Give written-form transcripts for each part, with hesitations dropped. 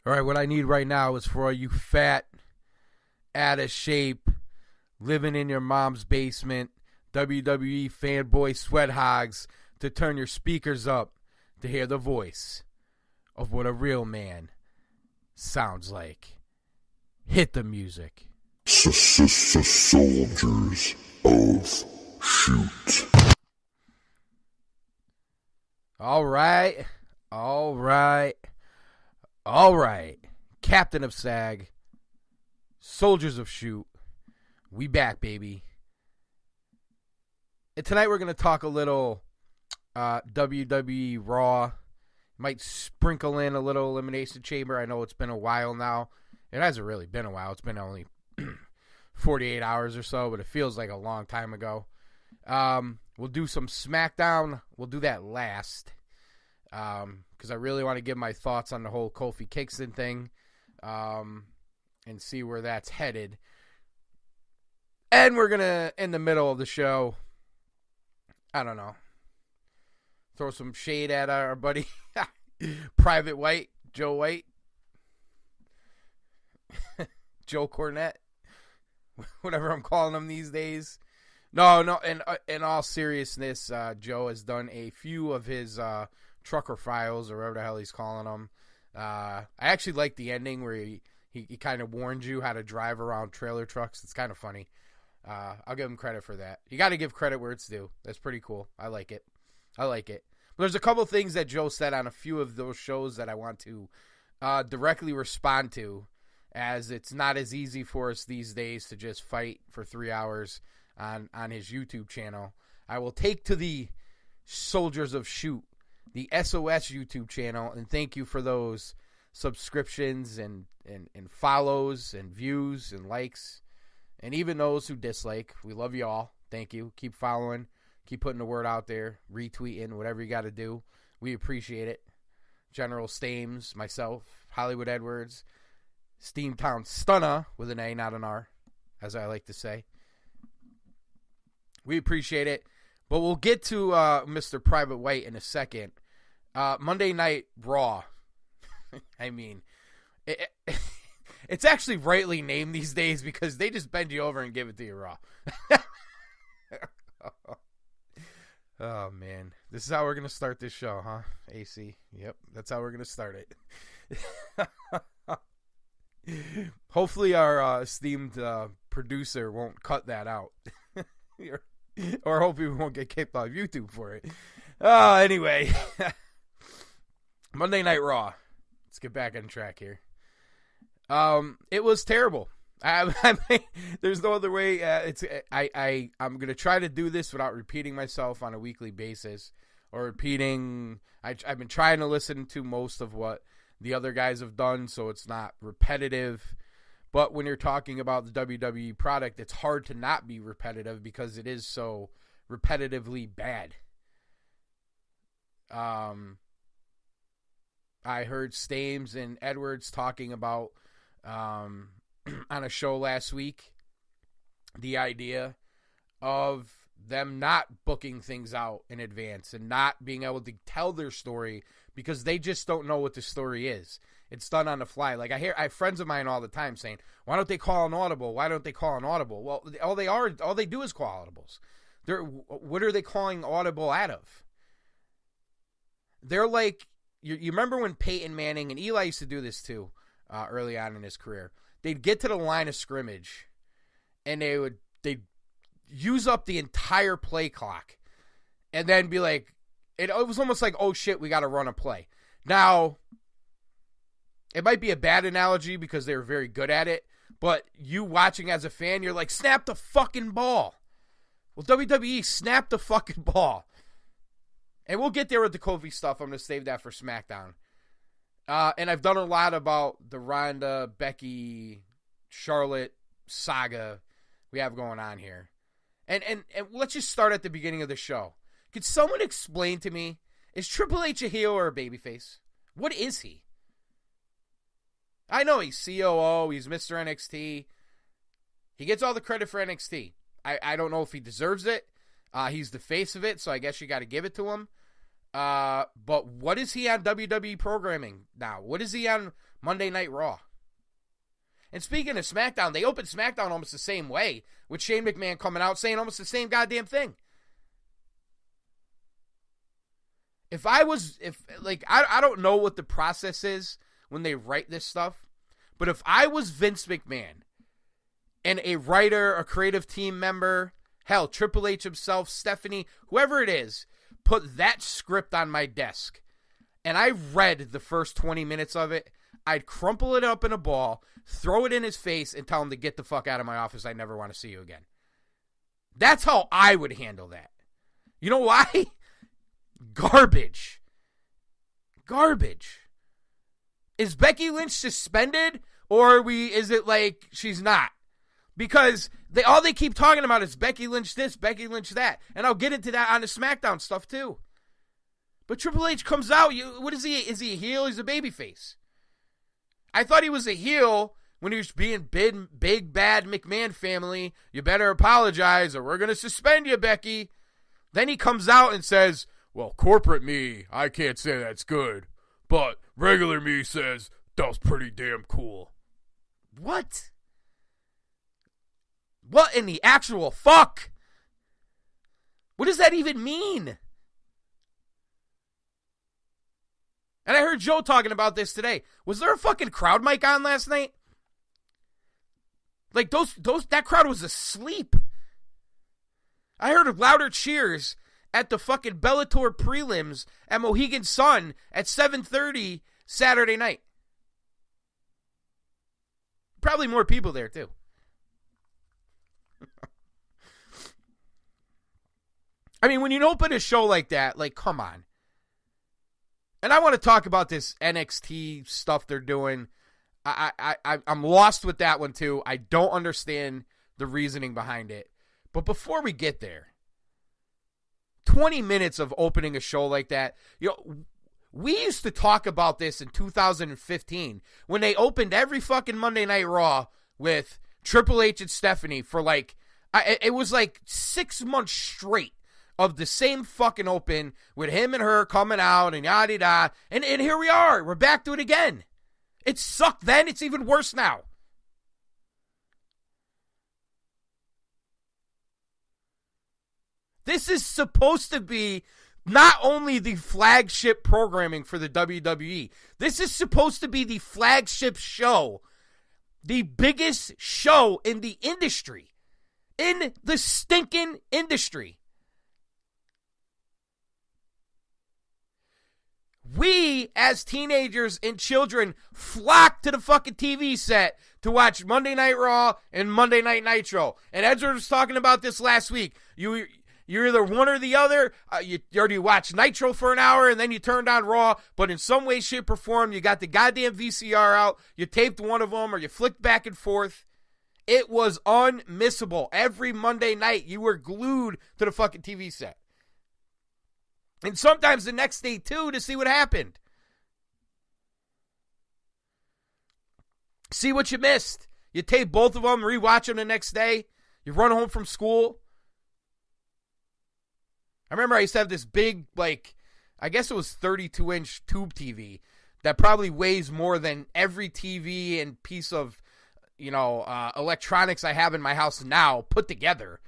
All right, what I need right now is for all you fat, out of shape, living in your mom's basement, WWE fanboy sweat hogs to turn your speakers up to hear the voice of what a real man sounds like. Hit the music. Soldiers of Shoot. All right. Captain of SAG, Soldiers of Shoot, we back, baby. And tonight we're going to talk a little WWE Raw. Might sprinkle in a little Elimination Chamber. I know it's been a while now. It hasn't really been a while. It's been only 48 hours or so, but it feels like a long time ago. We'll do some SmackDown. We'll do that last. Because I really want to give my thoughts on the whole Kofi Kingston thing, and see where that's headed. And we're going to, in the middle of the show, I don't know, throw some shade at our buddy, Private White, Joe White, Joe Cornette, whatever I'm calling him these days. No, in all seriousness, Joe has done a few of his trucker files, or whatever the hell he's calling them. I actually like the ending where he kind of warned you how to drive around trailer trucks. It's kind of funny. I'll give him credit for that. You got to give credit where it's due. That's pretty cool. I like it. But there's a couple things that Joe said on a few of those shows that I want to directly respond to, as it's not as easy for us these days to just fight for 3 hours on his YouTube channel. I will take to the Soldiers of Shoot, the SOS YouTube channel, and thank you for those subscriptions and follows and views and likes, and even those who dislike. We love you all. Thank you. Keep following. Keep putting the word out there. Retweeting, whatever you got to do. We appreciate it. General Stames, myself, Hollywood Edwards, Steamtown Stunna, with an A, not an R, as I like to say. We appreciate it. But we'll get to Mr. Private White in a second. Monday Night Raw. I mean, it's actually rightly named these days because they just bend you over and give it to you raw. Oh, man. This is how we're going to start this show, huh, AC? Yep, that's how we're going to start it. Hopefully our esteemed producer won't cut that out. Or hope we won't get kicked off YouTube for it. Anyway. Monday Night Raw. Let's get back on track here. It was terrible. I mean, there's no other way. I'm going to try to do this without repeating myself on a weekly basis. Or repeating. I've been trying to listen to most of what the other guys have done, so it's not repetitive. But when you're talking about the WWE product, it's hard to not be repetitive because it is so repetitively bad. I heard Stames and Edwards talking about on a show last week the idea of them not booking things out in advance and not being able to tell their story because they just don't know what the story is. It's done on the fly. Like I have friends of mine all the time saying, "Why don't they call an audible? Why don't they call an audible?" Well, all they do is call audibles. What are they calling audible out of? They're like, you remember when Peyton Manning and Eli used to do this too, early on in his career. They'd get to the line of scrimmage, and they'd use up the entire play clock, and then be like, it was almost like, oh shit, we got to run a play. Now, it might be a bad analogy because they were very good at it, but you watching as a fan, you're like, snap the fucking ball. Well, WWE, snap the fucking ball. And we'll get there with the Kofi stuff. I'm going to save that for SmackDown. And I've done a lot about the Ronda, Becky, Charlotte saga we have going on here. And let's just start at the beginning of the show. Could someone explain to me, is Triple H a heel or a babyface? What is he? I know he's COO, he's Mr. NXT. He gets all the credit for NXT. I don't know if he deserves it. He's the face of it, so I guess you got to give it to him. But what is he on WWE programming now? What is he on Monday Night Raw? And speaking of SmackDown, they opened SmackDown almost the same way, with Shane McMahon coming out saying almost the same goddamn thing. I don't know what the process is when they write this stuff, but if I was Vince McMahon and a writer, a creative team member, hell, Triple H himself, Stephanie, whoever it is, put that script on my desk, and I read the first 20 minutes of it, I'd crumple it up in a ball, throw it in his face, and tell him to get the fuck out of my office. I never want to see you again. That's how I would handle that. You know why? Garbage. Is Becky Lynch suspended, or is it like she's not? Because all they keep talking about is Becky Lynch this, Becky Lynch that. And I'll get into that on the SmackDown stuff too. But Triple H comes out, what is he? Is he a heel? He's a babyface. I thought he was a heel when he was being big bad McMahon family. You better apologize or we're going to suspend you, Becky. Then he comes out and says, well, corporate me, I can't say that's good. But regular me says that was pretty damn cool. What? What in the actual fuck? What does that even mean? And I heard Joe talking about this today. Was there a fucking crowd mic on last night? Like that crowd was asleep. I heard louder cheers at the fucking Bellator prelims at Mohegan Sun at 7:30 Saturday night. Probably more people there too. I mean, when you open a show like that, like, come on. And I want to talk about this NXT stuff they're doing. I'm lost with that one, too. I don't understand the reasoning behind it. But before we get there, 20 minutes of opening a show like that. We used to talk about this in 2015 when they opened every fucking Monday Night Raw with Triple H and Stephanie for it was like 6 months straight of the same fucking open with him and her coming out and yada-da. And here we are. We're back to it again. It sucked then. It's even worse now. This is supposed to be not only the flagship programming for the WWE. This is supposed to be the flagship show. The biggest show in the industry. In the stinking industry. We, as teenagers and children, flocked to the fucking TV set to watch Monday Night Raw and Monday Night Nitro. And Edward was talking about this last week. You're either one or the other. You already watched Nitro for an hour and then you turned on Raw. But in some way, shape, or form, you got the goddamn VCR out. You taped one of them or you flicked back and forth. It was unmissable. Every Monday night, you were glued to the fucking TV set. And sometimes the next day, too, to see what happened. See what you missed. You tape both of them, rewatch them the next day. You run home from school. I remember I used to have this big, I guess it was 32-inch tube TV that probably weighs more than every TV and piece of, electronics I have in my house now put together.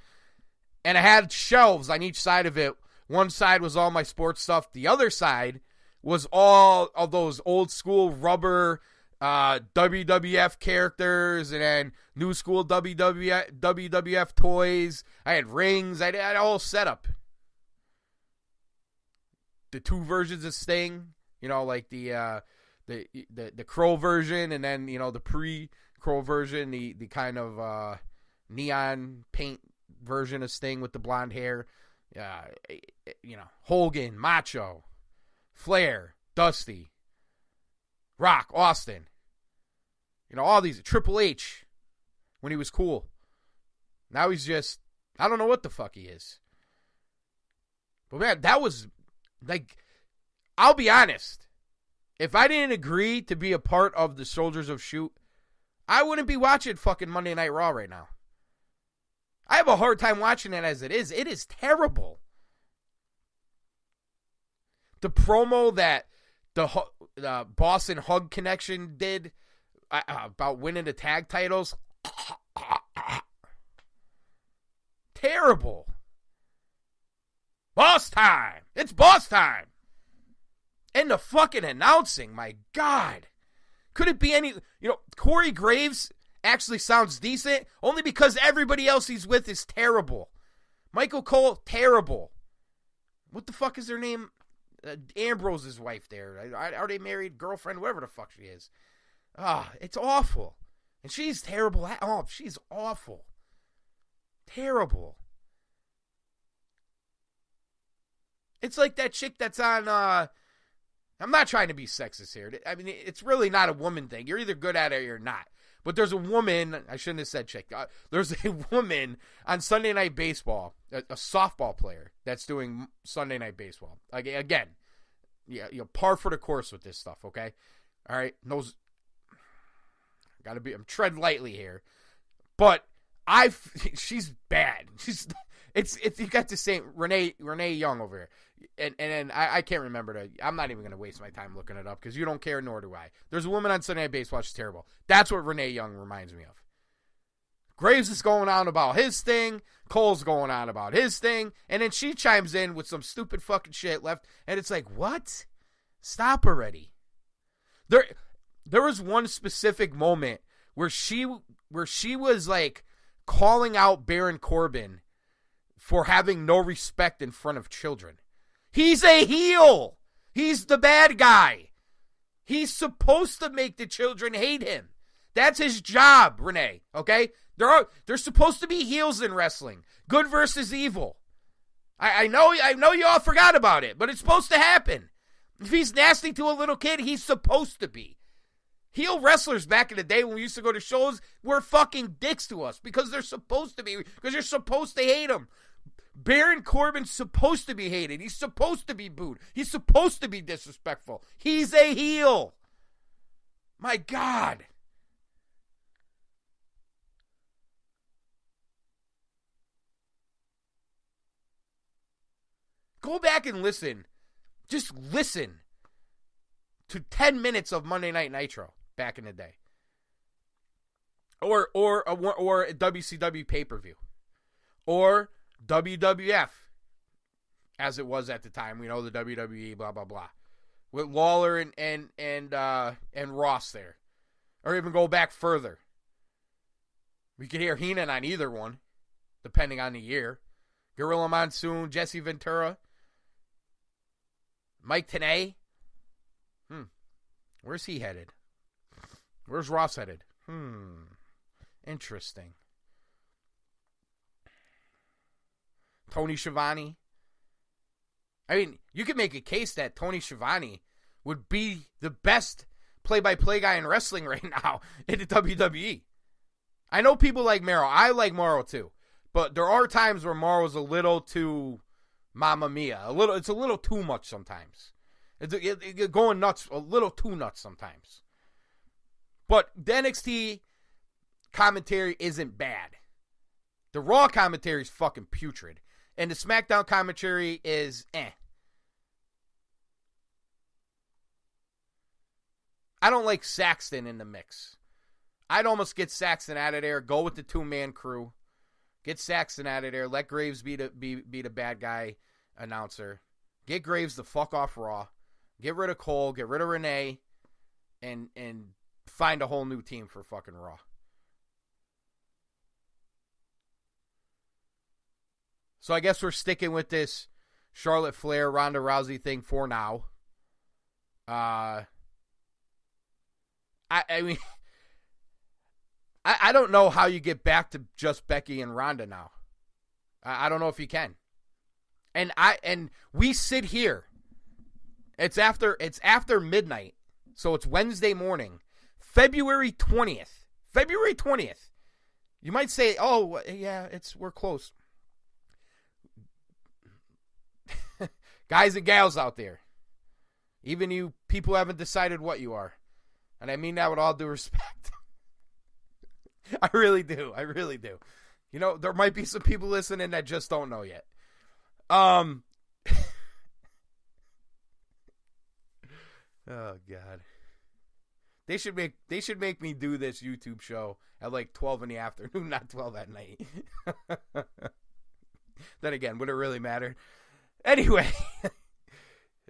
And I had shelves on each side of it. One side was all my sports stuff. The other side was all of those old school rubber WWF characters and then new school WWF toys. I had rings. I had a whole setup. The two versions of Sting, like the Crow version and then, the pre-Crow version, the kind of neon paint version of Sting with the blonde hair. Hogan, Macho, Flair, Dusty, Rock, Austin. All these. Triple H, when he was cool. Now he's just, I don't know what the fuck he is. But man, that was, I'll be honest. If I didn't agree to be a part of the Soldiers of Shoot, I wouldn't be watching fucking Monday Night Raw right now. I have a hard time watching it as it is. It is terrible. The promo that the Boston Hug Connection did about winning the tag titles. Terrible. Boss time. It's boss time. And the fucking announcing, my God. Could it be any... Corey Graves actually sounds decent only because everybody else he's with is terrible. Michael Cole, terrible. What the fuck is their name? Ambrose's wife there. Are they married? Girlfriend? Whatever the fuck she is. It's awful. And she's terrible. She's awful. Terrible. It's like that chick that's on... I'm not trying to be sexist here. I mean, it's really not a woman thing. You're either good at it or you're not. But there's a woman, I shouldn't have said chick. There's a woman on Sunday Night Baseball, a softball player that's doing Sunday Night Baseball. Again, par for the course with this stuff, okay? All right, I'm tread lightly here. But she's bad. You got the same Renee Young over here. And I can't remember I'm not even going to waste my time looking it up because you don't care, nor do I. There's a woman on Sunday Night Baseball. She's terrible. That's what Renee Young reminds me of. Graves is going on about his thing. Cole's going on about his thing. And then she chimes in with some stupid fucking shit left. And it's like, what? Stop already. There was one specific moment where she was like calling out Baron Corbin for having no respect in front of children. He's a heel. He's the bad guy. He's supposed to make the children hate him. That's his job, Renee. Okay? There's supposed to be heels in wrestling. Good versus evil. I know you all forgot about it, but it's supposed to happen. If he's nasty to a little kid, he's supposed to be. Heel wrestlers back in the day when we used to go to shows were fucking dicks to us because they're supposed to be, because you're supposed to hate them. Baron Corbin's supposed to be hated. He's supposed to be booed. He's supposed to be disrespectful. He's a heel. My God. Go back and listen. Just listen to 10 minutes of Monday Night Nitro back in the day. Or a WCW pay-per-view. Or WWF, as it was at the time. We know the WWE, blah, blah, blah. With Lawler and Ross there. Or even go back further. We could hear Heenan on either one, depending on the year. Gorilla Monsoon, Jesse Ventura, Mike Tenay. Where's he headed? Where's Ross headed? Interesting. Tony Schiavone. I mean, you could make a case that Tony Schiavone would be the best play-by-play guy in wrestling right now in the WWE. I know people like Morrow. I like Morrow too. But there are times where Morrow's a little too Mamma Mia. It's a little too much sometimes. It's going nuts, a little too nuts sometimes. But the NXT commentary isn't bad. The Raw commentary is fucking putrid. And the SmackDown commentary is I don't like Saxton in the mix. I'd almost get Saxton out of there. Go with the two-man crew. Get Saxton out of there. Let Graves be the bad guy announcer. Get Graves the fuck off Raw. Get rid of Cole. Get rid of Renee. And find a whole new team for fucking Raw. So I guess we're sticking with this Charlotte Flair, Ronda Rousey thing for now. I mean, I don't know how you get back to just Becky and Ronda now. I don't know if you can. And we sit here. It's after midnight, so it's Wednesday morning, February 20th. February 20th. You might say, "Oh, yeah, we're close." Guys and gals out there, even you people who haven't decided what you are, and I mean that with all due respect. I really do. I really do. You know, there might be some people listening that just don't know yet. Oh God. They should make me do this YouTube show at like 12 in the afternoon, not 12 at night. Then again, would it really matter? Anyway,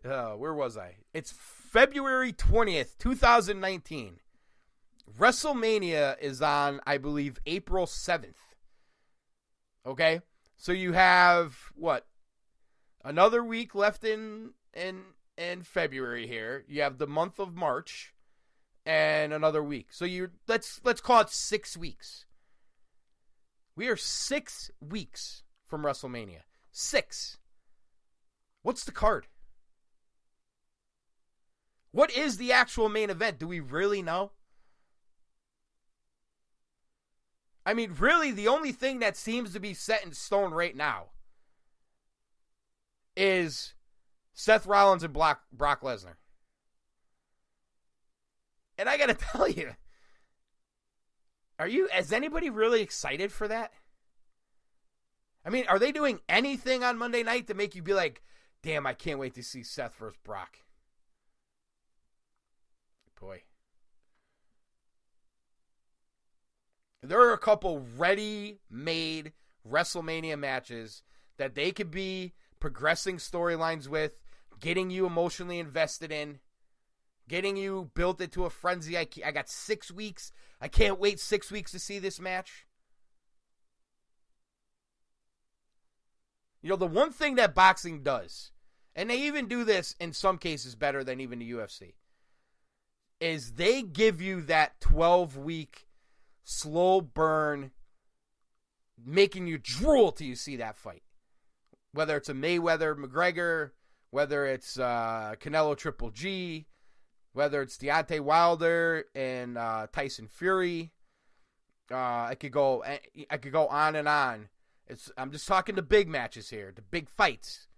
where was I? It's February 20th, 2019. WrestleMania is on, I believe, April 7th. Okay? So you have, what? Another week left in February here. You have the month of March and another week. So let's call it 6 weeks. We are 6 weeks from WrestleMania. 6. What's the card? What is the actual main event? Do we really know? I mean, really, the only thing that seems to be set in stone right now is Seth Rollins and Brock Lesnar. And I gotta tell you, is anybody really excited for that? I mean, are they doing anything on Monday night to make you be like, damn, I can't wait to see Seth versus Brock? Boy. There are a couple ready-made WrestleMania matches that they could be progressing storylines with, getting you emotionally invested in, getting you built into a frenzy. I got 6 weeks. I can't wait 6 weeks to see this match. You know, the one thing that boxing does, and they even do this in some cases better than even the UFC, is they give you that 12-week slow burn, making you drool till you see that fight. Whether it's a Mayweather-McGregor, whether it's Canelo Triple G, whether it's Deontay Wilder and Tyson Fury. I could go on and on. I'm just talking the big matches here, the big fights.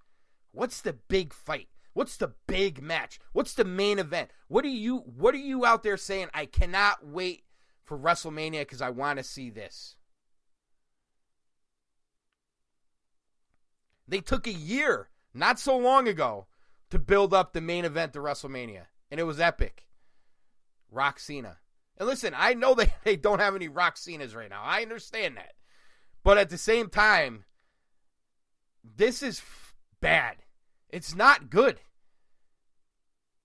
What's the big fight? What's the big match? What's the main event? What are you out there saying, I cannot wait for WrestleMania because I want to see this? They took a year, not so long ago, to build up the main event to WrestleMania. And it was epic. Rock Cena. And listen, I know they don't have any Rock Cenas right now. I understand that. But at the same time, this is bad. It's not good.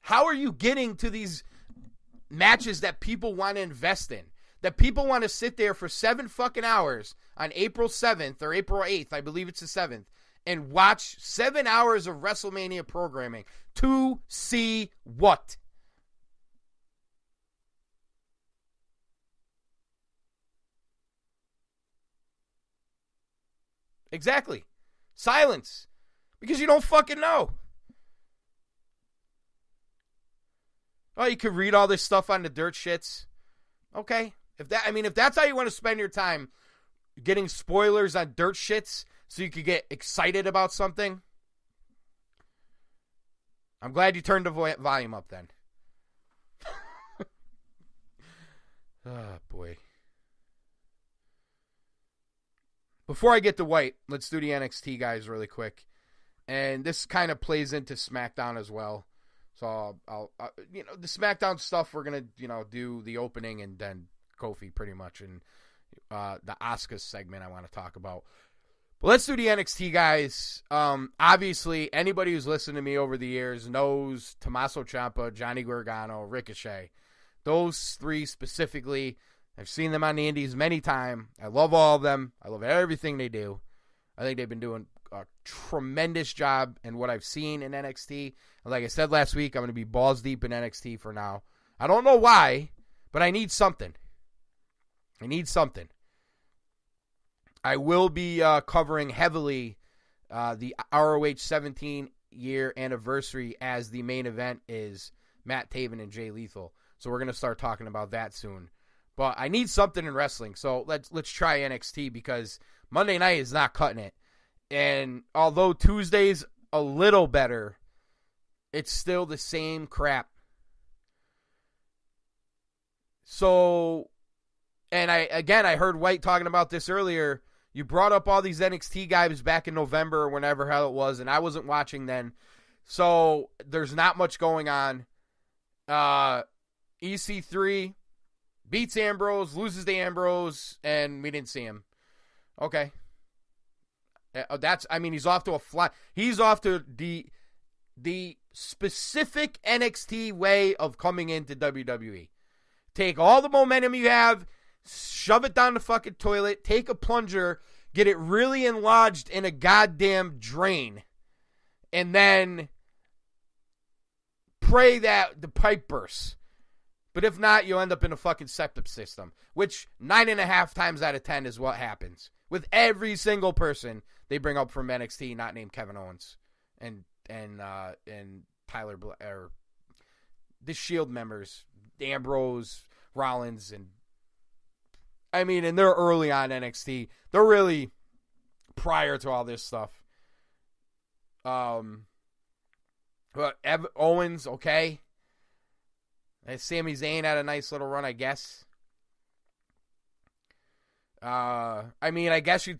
How are you getting to these matches that people want to invest in? That people want to sit there for 7 fucking hours on April 7th or April 8th, I believe it's the 7th, and watch 7 hours of WrestleMania programming to see what? Exactly. Silence. Because you don't fucking know. Oh, you could read all this stuff on the dirt shits. Okay. If that's how you want to spend your time, getting spoilers on dirt shits so you could get excited about something, I'm glad you turned the volume up then. Oh, boy. Before I get to White, let's do the NXT guys really quick. And this kind of plays into SmackDown as well. So I'll the SmackDown stuff, we're going to, do the opening and then Kofi pretty much. And the Asuka segment I want to talk about. But let's do the NXT guys. Obviously, anybody who's listened to me over the years knows Tommaso Ciampa, Johnny Gargano, Ricochet. Those three specifically, I've seen them on the indies many times. I love all of them. I love everything they do. I think they've been doing a tremendous job in what I've seen in NXT. And like I said last week, I'm going to be balls deep in NXT for now. I don't know why, but I need something. I will be covering heavily the ROH 17-year anniversary, as the main event is Matt Taven and Jay Lethal. So we're going to start talking about that soon. But I need something in wrestling, so let's try NXT, because Monday night is not cutting it. And although Tuesday's a little better, it's still the same crap. So, and I heard White talking about this earlier. You brought up all these NXT guys back in November or whenever hell it was, and I wasn't watching then. So there's not much going on. EC3 beats Ambrose, loses to Ambrose, and we didn't see him. Okay. He's off to a fly. He's off to the specific NXT way of coming into WWE. Take all the momentum you have, shove it down the fucking toilet, take a plunger, get it really enlarged in a goddamn drain, and then pray that the pipe bursts. But if not, you'll end up in a fucking septic system, which 9.5 times out of 10 is what happens with every single person they bring up from NXT, not named Kevin Owens and Tyler or the Shield members, Ambrose, Rollins, and they're early on NXT. They're really prior to all this stuff. Owens, okay. Sami Zayn had a nice little run, I guess. I guess you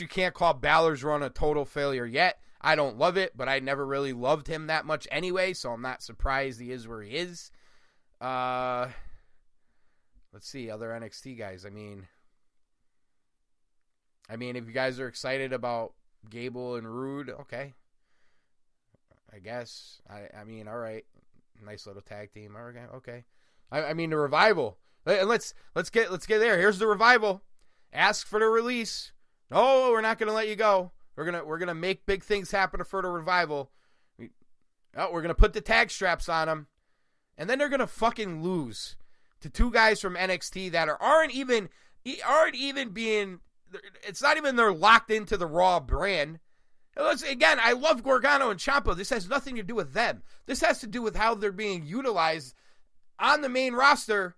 can't call Balor's run a total failure yet. I don't love it, but I never really loved him that much anyway, so I'm not surprised he is where he is. Let's see, other NXT guys. I mean, if you guys are excited about Gable and Rude, okay. I guess. All right. Nice little tag team. Okay. The Revival. And let's get there. Here's the Revival. Ask for the release. No, we're not going to let you go. We're gonna make big things happen for the Revival. We're gonna put the tag straps on them, and then they're gonna fucking lose to two guys from NXT that aren't even being. It's not even they're locked into the Raw brand. Again, I love Gargano and Ciampa. This has nothing to do with them. This has to do with how they're being utilized on the main roster,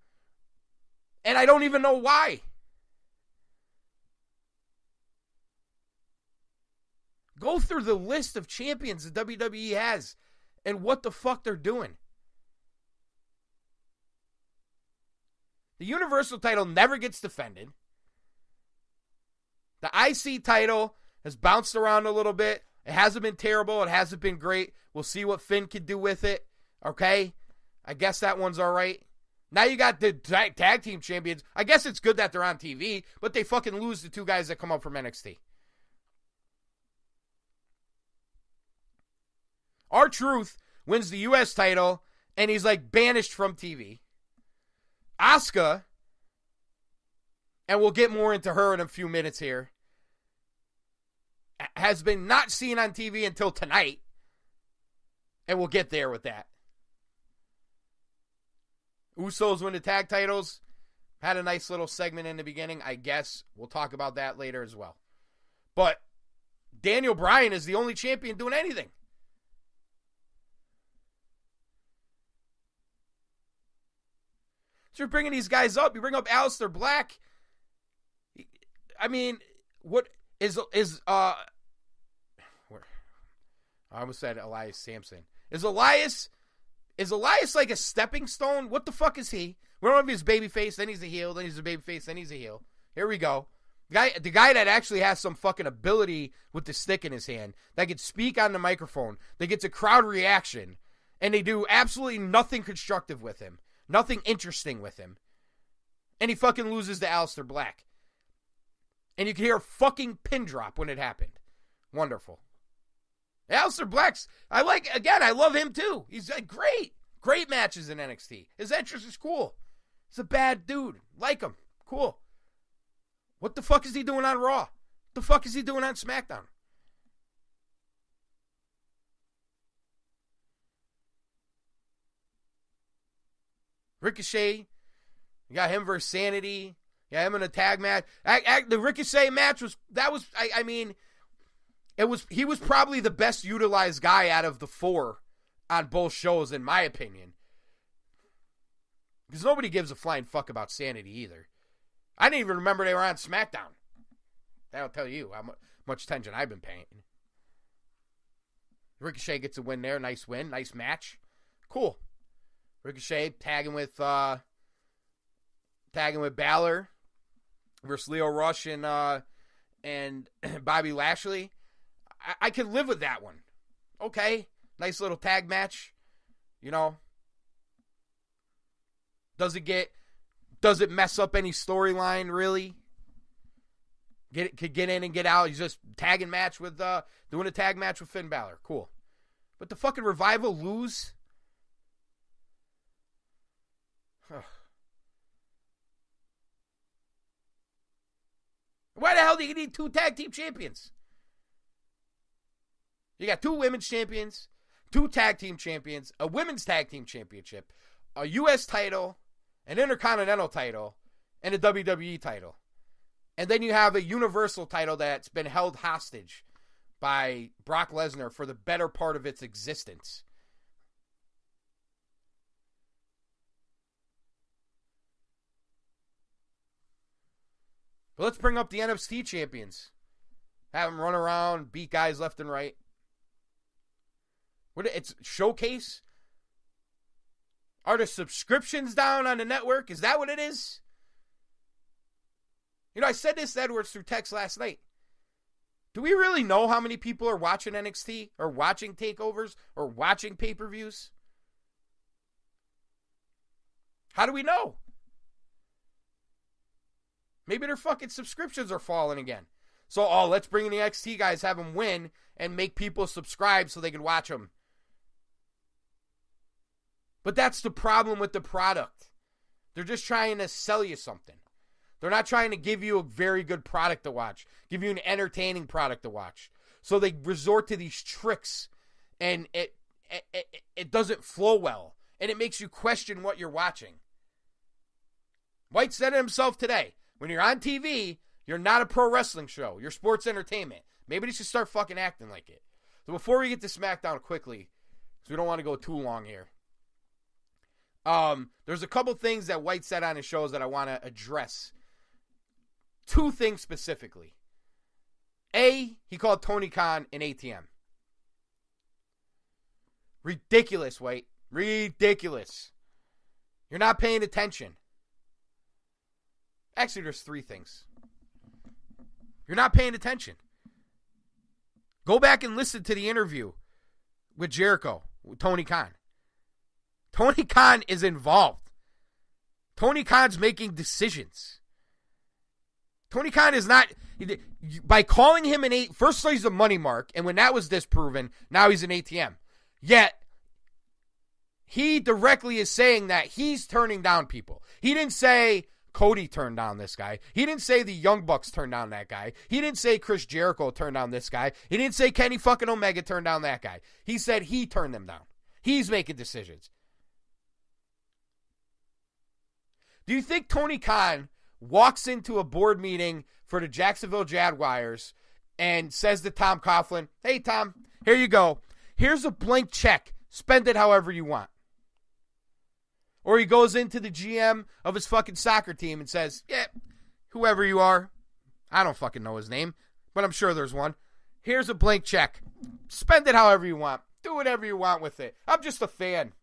and I don't even know why. Go through the list of champions the WWE has and what the fuck they're doing. The Universal title never gets defended. The IC title has bounced around a little bit. It hasn't been terrible. It hasn't been great. We'll see what Finn can do with it. Okay? I guess that one's all right. Now you got the tag team champions. I guess it's good that they're on TV, but they fucking lose the two guys that come up from NXT. R-Truth wins the U.S. title, and he's like banished from TV. Asuka, and we'll get more into her in a few minutes here, has been not seen on TV until tonight, and we'll get there with that. Usos win the tag titles. Had a nice little segment in the beginning, I guess. We'll talk about that later as well. But Daniel Bryan is the only champion doing anything. So you're bringing these guys up. You bring up Aleister Black. What is I almost said Elias Sampson. Is Elias like a stepping stone? What the fuck is he? We don't have his babyface, then he's a heel, then he's a babyface, then he's a heel. Here we go. The guy that actually has some fucking ability with the stick in his hand, that can speak on the microphone, that gets a crowd reaction, and they do absolutely nothing constructive with him. Nothing interesting with him. And he fucking loses to Aleister Black. And you can hear a fucking pin drop when it happened. Wonderful. Aleister Black's, I love him too. He's great. Great matches in NXT. His entrance is cool. He's a bad dude. Like him. Cool. What the fuck is he doing on Raw? What the fuck is he doing on SmackDown? Ricochet, you got him versus Sanity. You got him in a tag match. The Ricochet match he was probably the best utilized guy out of the four on both shows, in my opinion. Because nobody gives a flying fuck about Sanity either. I didn't even remember they were on SmackDown. That'll tell you how much attention I've been paying. Ricochet gets a win there. Nice win. Nice match. Cool. Ricochet tagging with Balor versus Lio Rush and Bobby Lashley. I can live with that one. Okay. Nice little tag match. Does it mess up any storyline, really? Could get in and get out. He's just doing a tag match with Finn Balor. Cool. But the fucking Revival lose? Why the hell do you need 2 tag team champions? You got 2 women's champions, 2 tag team champions, a women's tag team championship, a U.S. title, an Intercontinental title, and a WWE title. And then you have a Universal title that's been held hostage by Brock Lesnar for the better part of its existence. But let's bring up the NXT champions. Have them run around, beat guys left and right. It's Showcase? Are the subscriptions down on the network? Is that what it is? You know, I said this to Edwards through text last night. Do we really know how many people are watching NXT or watching takeovers or watching pay-per-views? How do we know? Maybe their fucking subscriptions are falling again. So, let's bring in the NXT guys, have them win, and make people subscribe so they can watch them. But that's the problem with the product. They're just trying to sell you something. They're not trying to give you a very good product to watch, give you an entertaining product to watch. So they resort to these tricks, and it doesn't flow well, and it makes you question what you're watching. White said it himself today. When you're on TV, you're not a pro wrestling show. You're sports entertainment. Maybe they should start fucking acting like it. So before we get to SmackDown quickly, because we don't want to go too long here, there's a couple things that White said on his shows that I want to address. 2 things specifically. A, he called Tony Khan an ATM. Ridiculous, White. Ridiculous. You're not paying attention. Actually, there's 3 things. You're not paying attention. Go back and listen to the interview with Jericho, with Tony Khan. Tony Khan is involved. Tony Khan's making decisions. Tony Khan is not, by calling him an ATM, first he's a money mark, and when that was disproven, now he's an ATM. Yet, he directly is saying that he's turning down people. He didn't say Cody turned down this guy. He didn't say the Young Bucks turned down that guy. He didn't say Chris Jericho turned down this guy. He didn't say Kenny fucking Omega turned down that guy. He said he turned them down. He's making decisions. Do you think Tony Khan walks into a board meeting for the Jacksonville Jaguars and says to Tom Coughlin, "Hey, Tom, here you go. Here's a blank check. Spend it however you want." Or he goes into the GM of his fucking soccer team and says, "Yeah, whoever you are, I don't fucking know his name, but I'm sure there's one. Here's a blank check. Spend it however you want. Do whatever you want with it. I'm just a fan.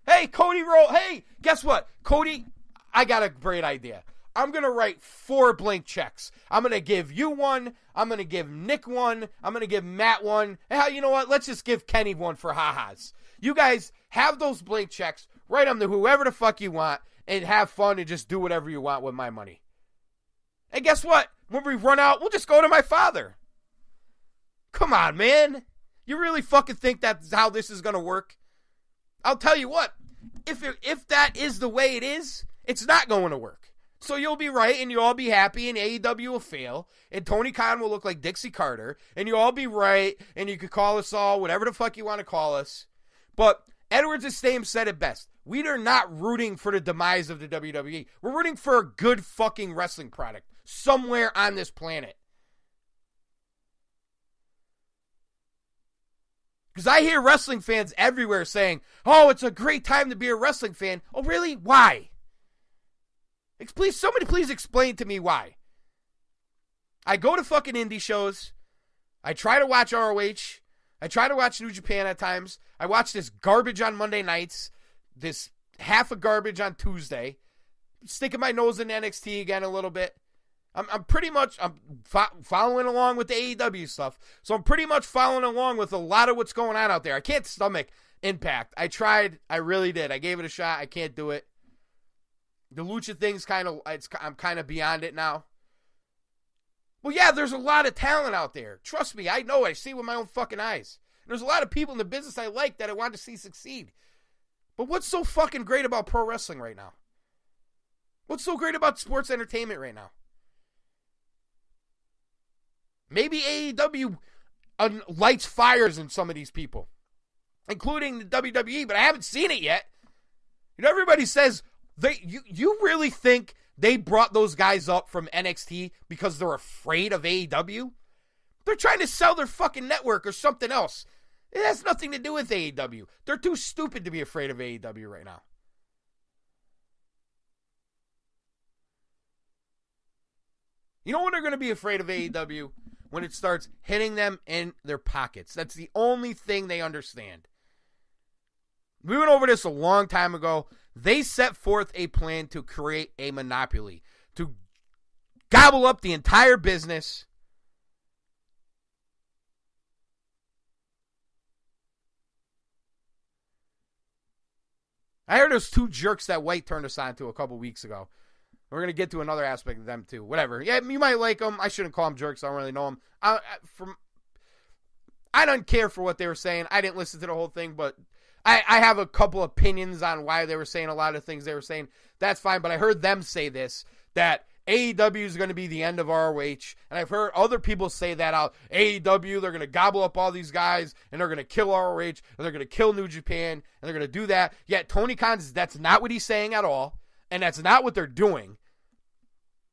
Hey, Cody Roll. Hey, guess what? Cody, I got a great idea. I'm going to write 4 blank checks. I'm going to give you one. I'm going to give Nick one. I'm going to give Matt one. Hell, you know what? Let's just give Kenny one for ha-has. You guys have those blank checks. Write them to whoever the fuck you want and have fun and just do whatever you want with my money. And guess what? When we run out, we'll just go to my father." Come on, man. You really fucking think that's how this is going to work? I'll tell you what. If that is the way it is, it's not going to work. So you'll be right, and you'll all be happy, and AEW will fail, and Tony Khan will look like Dixie Carter, and you'll all be right, and you could call us all whatever the fuck you want to call us. But Edwards' name said it best. We are not rooting for the demise of the WWE. We're rooting for a good fucking wrestling product somewhere on this planet. Because I hear wrestling fans everywhere saying, "Oh, it's a great time to be a wrestling fan." Oh, really? Why? Somebody please explain to me why. I go to fucking indie shows. I try to watch ROH. I try to watch New Japan at times. I watch this garbage on Monday nights. This half of garbage on Tuesday. Sticking my nose in NXT again a little bit. I'm pretty much following along with the AEW stuff. So I'm pretty much following along with a lot of what's going on out there. I can't stomach Impact. I tried. I really did. I gave it a shot. I can't do it. The lucha thing's I'm kind of beyond it now. Well, yeah, there's a lot of talent out there. Trust me, I know. I see it with my own fucking eyes. And there's a lot of people in the business I like that I want to see succeed. But what's so fucking great about pro wrestling right now? What's so great about sports entertainment right now? Maybe AEW lights fires in some of these people, including the WWE, but I haven't seen it yet. You know, everybody says, you really think they brought those guys up from NXT because they're afraid of AEW? They're trying to sell their fucking network or something else. It has nothing to do with AEW. They're too stupid to be afraid of AEW right now. You know when they're going to be afraid of AEW? When it starts hitting them in their pockets. That's the only thing they understand. We went over this a long time ago. They set forth a plan to create a monopoly, to gobble up the entire business. I heard those two jerks that White turned us on to a couple weeks ago. We're going to get to another aspect of them, too. Whatever. Yeah, you might like them. I shouldn't call them jerks. I don't really know them. I don't care for what they were saying. I didn't listen to the whole thing, but I have a couple opinions on why they were saying a lot of things they were saying. That's fine, but I heard them say this, that AEW is going to be the end of ROH, and I've heard other people say that out. AEW, they're going to gobble up all these guys, and they're going to kill ROH, and they're going to kill New Japan, and they're going to do that. Yet Tony Khan, that's not what he's saying at all, and that's not what they're doing.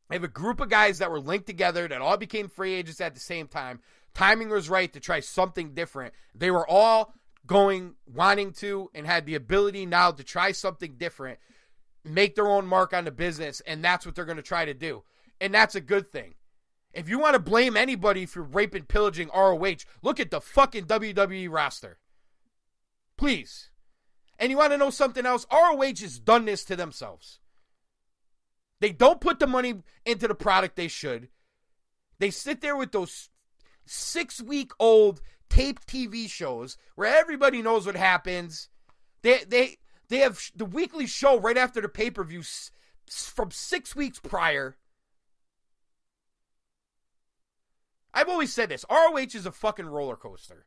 They have a group of guys that were linked together that all became free agents at the same time. Timing was right to try something different. They were all wanting to, and had the ability now to try something different, make their own mark on the business, and that's what they're going to try to do. And that's a good thing. If you want to blame anybody for rape and pillaging ROH, look at the fucking WWE roster. Please. And you want to know something else? ROH has done this to themselves. They don't put the money into the product they should. They sit there with those 6-week-old taped TV shows where everybody knows what happens. They have the weekly show right after the pay-per-view from 6 weeks prior. I've always said this. ROH is a fucking roller coaster.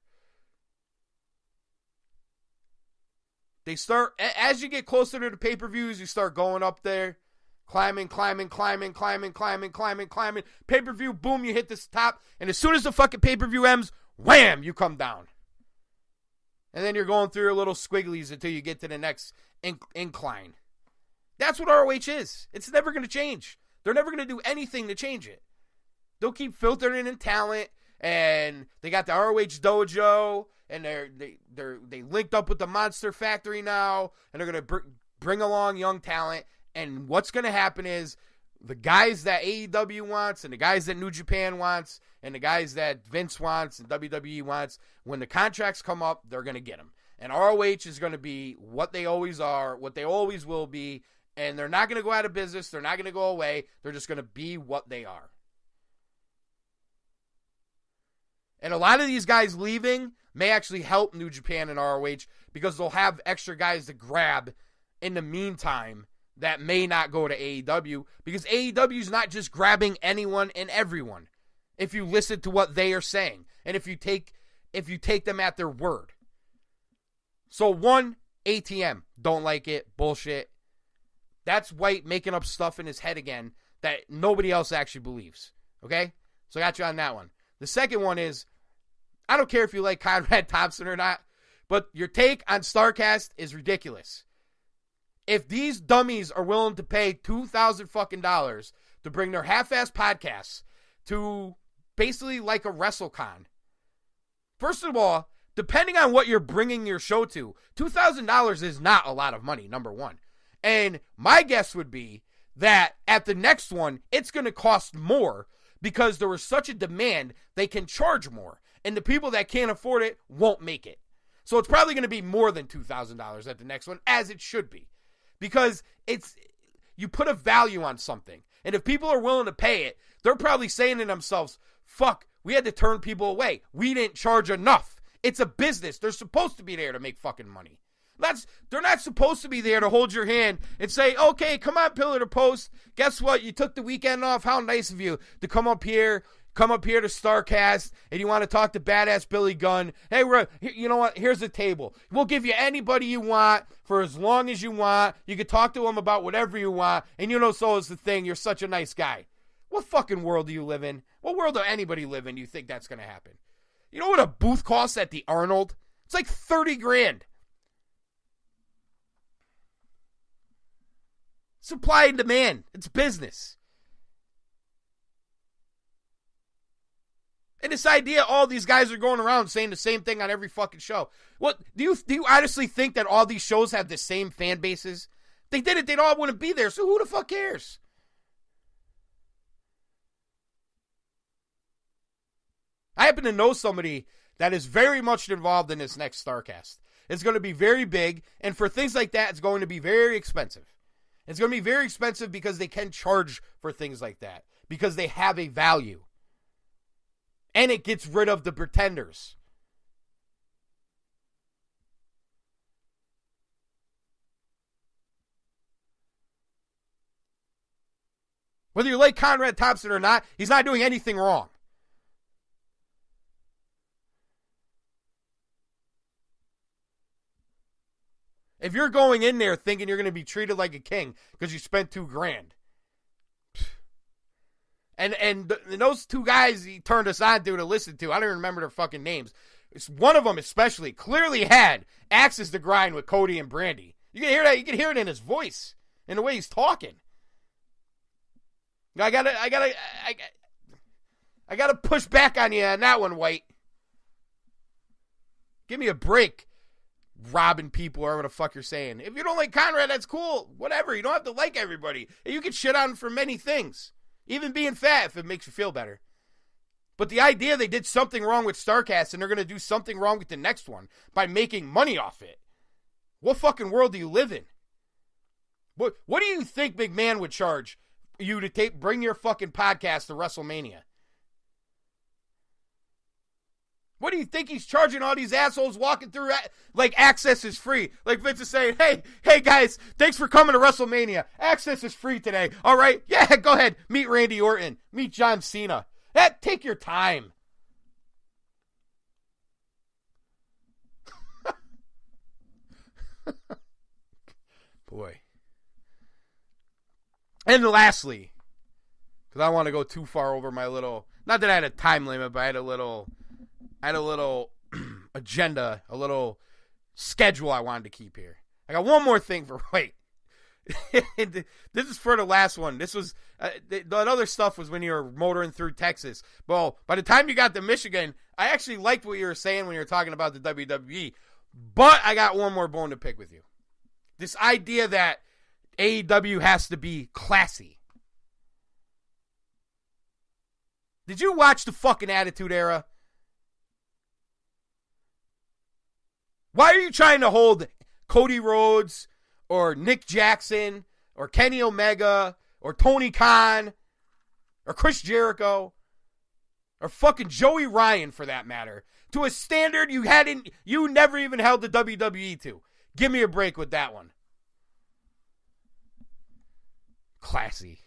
They start, as you get closer to the pay-per-views, you start going up there. Climbing. Pay-per-view, boom, you hit this top. And as soon as the fucking pay-per-view ends, wham, you come down. And then you're going through your little squigglies until you get to the next incline. That's what ROH is. It's never going to change. They're never going to do anything to change it. They'll keep filtering in talent, and they got the ROH Dojo, and they linked up with the Monster Factory now, and they're going to bring along young talent. And what's going to happen is the guys that AEW wants and the guys that New Japan wants and the guys that Vince wants and WWE wants, when the contracts come up, they're going to get them. And ROH is going to be what they always are, what they always will be, and they're not going to go out of business. They're not going to go away. They're just going to be what they are. And a lot of these guys leaving may actually help New Japan and ROH because they'll have extra guys to grab in the meantime that may not go to AEW, because AEW is not just grabbing anyone and everyone. If you listen to what they are saying, and if you take them at their word. So one, ATM, don't like it, bullshit. That's White making up stuff in his head again that nobody else actually believes. Okay? So I got you on that one. The second one is, I don't care if you like Conrad Thompson or not, but your take on StarCast is ridiculous. If these dummies are willing to pay $2,000 fucking dollars to bring their half-ass podcasts to basically like a WrestleCon, first of all, depending on what you're bringing your show to, $2,000 is not a lot of money, number one. And my guess would be that at the next one, it's going to cost more because there was such a demand, they can charge more. And the people that can't afford it won't make it. So it's probably going to be more than $2,000 at the next one, as it should be. Because you put a value on something. And if people are willing to pay it, they're probably saying to themselves, fuck, we had to turn people away. We didn't charge enough. It's a business. They're supposed to be there to make fucking money. They're not supposed to be there to hold your hand and say, okay, come on, pillar to post. Guess what? You took the weekend off. How nice of you to come up here to StarCast, and you want to talk to badass Billy Gunn. Hey, you know what? Here's a table. We'll give you anybody you want for as long as you want. You can talk to them about whatever you want, and so is the thing. You're such a nice guy. What fucking world do you live in? What world does anybody live in you think that's going to happen? You know what a booth costs at the Arnold? It's like $30,000. Supply and demand. It's business. And this idea, all these guys are going around saying the same thing on every fucking show. What do you honestly think that all these shows have the same fan bases? If they did it, they'd all wouldn't be there. So who the fuck cares? I happen to know somebody that is very much involved in this next StarCast. It's going to be very big, and for things like that, it's going to be very expensive. It's going to be very expensive because they can charge for things like that, because they have a value. And it gets rid of the pretenders. Whether you like Conrad Thompson or not, he's not doing anything wrong. If you're going in there thinking you're going to be treated like a king because you spent $2,000, and those two guys he turned us on to listen to, I don't even remember their fucking names. One of them especially clearly had axes to grind with Cody and Brandy. You can hear that. You can hear it in his voice, in the way he's talking. I gotta push back on you on that one, White. Give me a break. Robbing people or whatever the fuck you're saying. If you don't like Conrad, that's cool. Whatever. You don't have to like everybody. You can shit on him for many things. Even being fat if it makes you feel better. But the idea they did something wrong with StarCast and they're going to do something wrong with the next one by making money off it. What fucking world do you live in? What do you think McMahon would charge you to bring your fucking podcast to WrestleMania? What do you think he's charging all these assholes walking through? Like, access is free. Like Vince is saying, hey guys, thanks for coming to WrestleMania. Access is free today. All right? Yeah, go ahead. Meet Randy Orton. Meet John Cena. Take your time. Boy. And lastly, because I don't want to go too far over my little, not that I had a time limit, but I had a little agenda, a little schedule I wanted to keep here. I got one more thing for this is for the last one. This was that other stuff was when you were motoring through Texas. Well, by the time you got to Michigan, I actually liked what you were saying when you were talking about the WWE. But I got one more bone to pick with you. This idea that AEW has to be classy. Did you watch the fucking Attitude Era? Why are you trying to hold Cody Rhodes or Nick Jackson or Kenny Omega or Tony Khan or Chris Jericho or fucking Joey Ryan for that matter to a standard you never even held the WWE to? Give me a break with that one. Classy.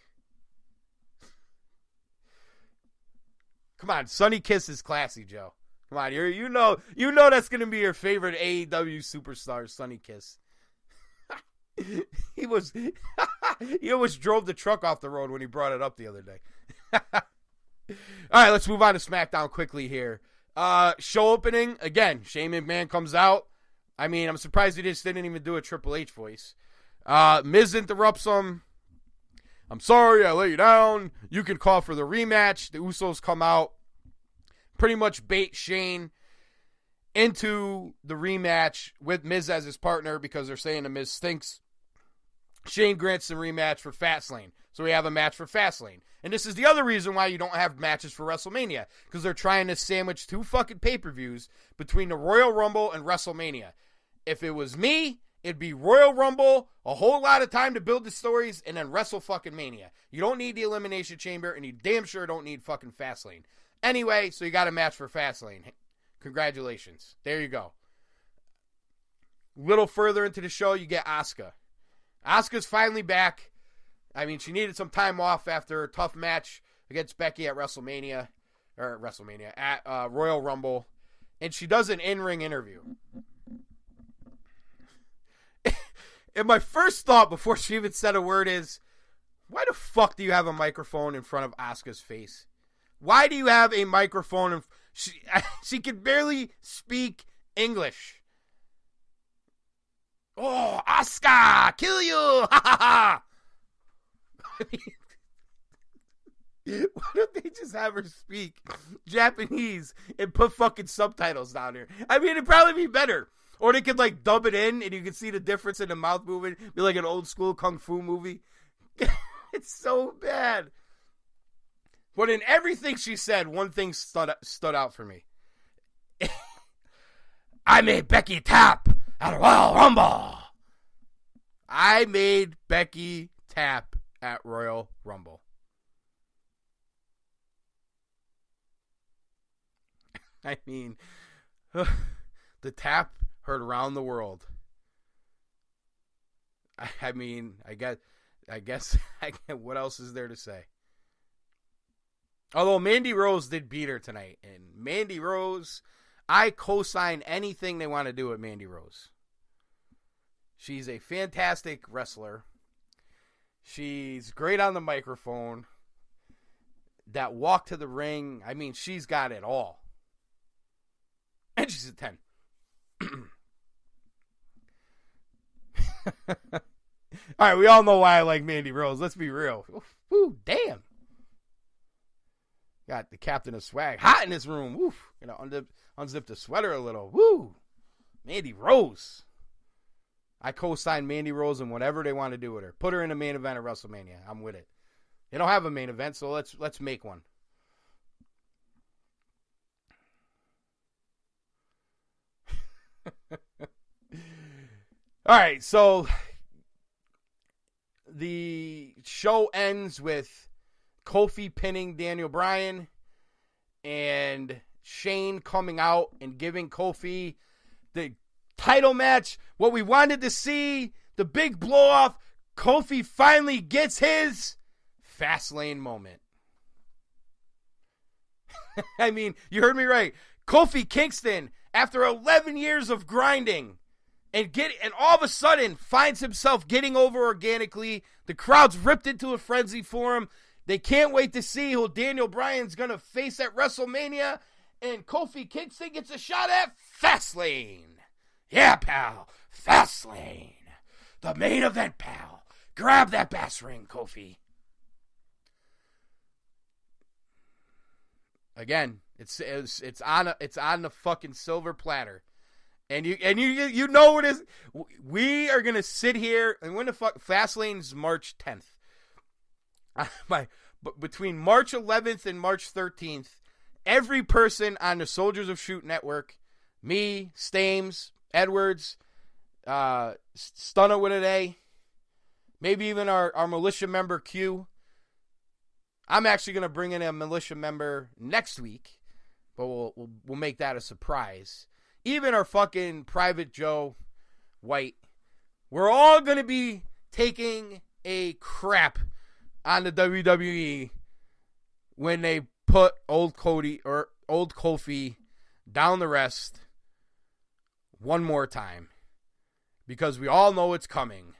Come on, Sonny Kiss is classy, Joe. Come on, you know that's gonna be your favorite AEW superstar, Sonny Kiss. He almost drove the truck off the road when he brought it up the other day. All right, let's move on to SmackDown quickly here. Show opening again. Shane McMahon comes out. I mean, I'm surprised he just didn't even do a Triple H voice. Miz interrupts him. I'm sorry, I let you down. You can call for the rematch. The Usos come out. Pretty much bait Shane into the rematch with Miz as his partner because they're saying the Miz stinks. Shane grants the rematch for Fastlane. So we have a match for Fastlane. And this is the other reason why you don't have matches for WrestleMania. Because they're trying to sandwich two fucking pay-per-views between the Royal Rumble and WrestleMania. If it was me, it'd be Royal Rumble, a whole lot of time to build the stories, and then Wrestle fucking Mania. You don't need the Elimination Chamber, and you damn sure don't need fucking Fastlane. Anyway, so you got a match for Fastlane. Congratulations. There you go. little further into the show, you get Asuka. Asuka's finally back. I mean, she needed some time off after a tough match against Becky at at Royal Rumble. And she does an in-ring interview. And my first thought before she even said a word is, why the fuck do you have a microphone in front of Asuka's face? Why do you have a microphone? She can barely speak English. Oh, Asuka, kill you! Ha ha ha! Why don't they just have her speak Japanese and put fucking subtitles down here? I mean, it'd probably be better. Or they could, like, dub it in and you can see the difference in the mouth movement. Be like an old school kung fu movie. It's so bad. But in everything she said, one thing stood out for me. I made Becky tap at Royal Rumble. I made Becky tap at Royal Rumble. I mean, the tap heard around the world. I mean, I guess what else is there to say? Although Mandy Rose did beat her tonight, and Mandy Rose, I co-sign anything they want to do with Mandy Rose. She's a fantastic wrestler. She's great on the microphone. That walk to the ring, I mean, she's got it all. And she's a 10. All right, we all know why I like Mandy Rose. Let's be real. Woo, damn. Got the captain of swag hot in this room. Woo. You know, unzip the sweater a little. Woo. Mandy Rose. I co-sign Mandy Rose and whatever they want to do with her. Put her in the main event of WrestleMania. I'm with it. They don't have a main event, so let's make one. All right, so the show ends with Kofi pinning Daniel Bryan and Shane coming out and giving Kofi the title match, what we wanted to see, the big blow off. Kofi finally gets his Fastlane moment. I mean, you heard me right. Kofi Kingston, after 11 years of grinding and all of a sudden finds himself getting over organically. The crowd's ripped into a frenzy for him. They can't wait to see who Daniel Bryan's going to face at WrestleMania. And Kofi Kingston gets a shot at Fastlane. Yeah, pal. Fastlane. The main event, pal. Grab that bass ring, Kofi. Again, it's on the fucking silver platter. And you know what it is. We are gonna sit here and when the fuck Fastlane's March 10th. Between March 11th and March 13th, every person on the Soldiers of Shoot network, me, Stames, Edwards, Stunner with an A, maybe even our militia member Q. I'm actually gonna bring in a militia member next week, but we'll make that a surprise. Even our fucking Private Joe White. We're all going to be taking a crap on the WWE when they put old Kofi down the rest one more time. Because we all know it's coming.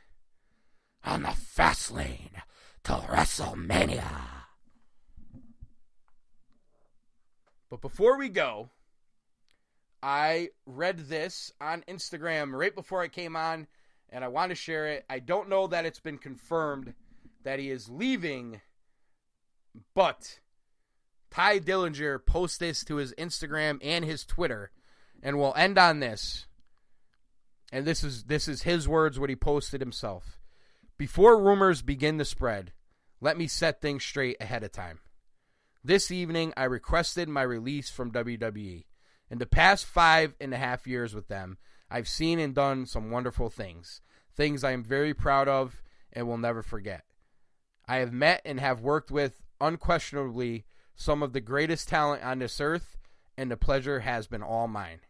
On the fast lane to WrestleMania. But before we go, I read this on Instagram right before I came on, and I want to share it. I don't know that it's been confirmed that he is leaving, but Ty Dillinger posted this to his Instagram and his Twitter, and we'll end on this. And this is his words, what he posted himself. Before rumors begin to spread, let me set things straight ahead of time. This evening, I requested my release from WWE. In the past 5.5 years with them, I've seen and done some wonderful things. Things I am very proud of and will never forget. I have met and have worked with, unquestionably, some of the greatest talent on this earth, and the pleasure has been all mine.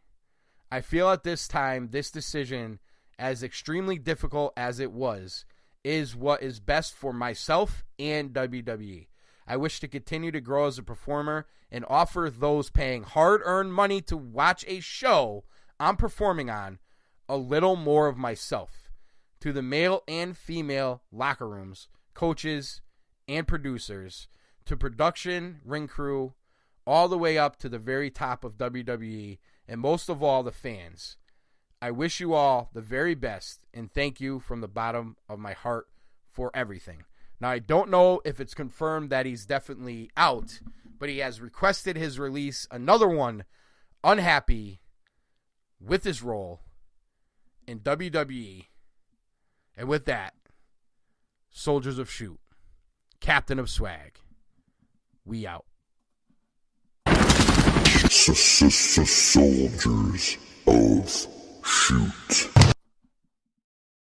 I feel at this time, this decision as extremely difficult as it was, is what is best for myself and WWE. I wish to continue to grow as a performer and offer those paying hard-earned money to watch a show I'm performing on a little more of myself. To the male and female locker rooms, coaches, and producers, to production, ring crew, all the way up to the very top of WWE, and most of all, the fans. I wish you all the very best, and thank you from the bottom of my heart for everything. Now, I don't know if it's confirmed that he's definitely out, but he has requested his release. Another one unhappy with his role in WWE. And with that, Soldiers of Shoot, Captain of Swag, we out. Soldiers of Shoot.